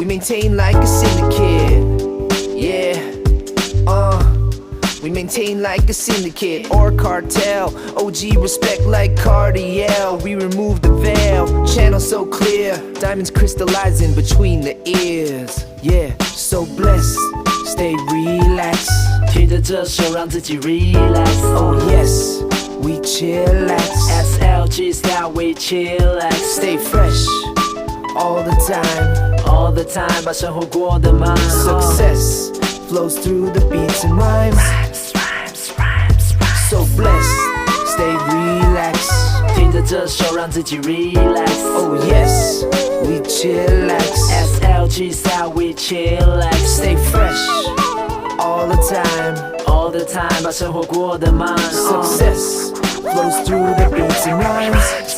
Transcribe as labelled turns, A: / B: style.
A: We maintain like a syndicate. Yeah, we maintain like a syndicate or cartel. OG respect like Cardiel. We remove the veil, channel so clear. Diamonds crystallizing between the ears. Yeah, so blessed, stay relaxed.
B: 听着这首让自己 relax.
A: Oh yes, we chillax.
B: SLG style we chillax.
A: Stay fresh all the time.
B: All the time 把生活过得慢。
A: Success flows through the beats and rhymes. So blessed, stay relaxed.
B: 听着这首让自己 relax.
A: Oh yes, we chillax.
B: SLG style we chillax.
A: Stay fresh all the time.
B: All the time 把生活过得慢。
A: Success flows through the beats and rhymes.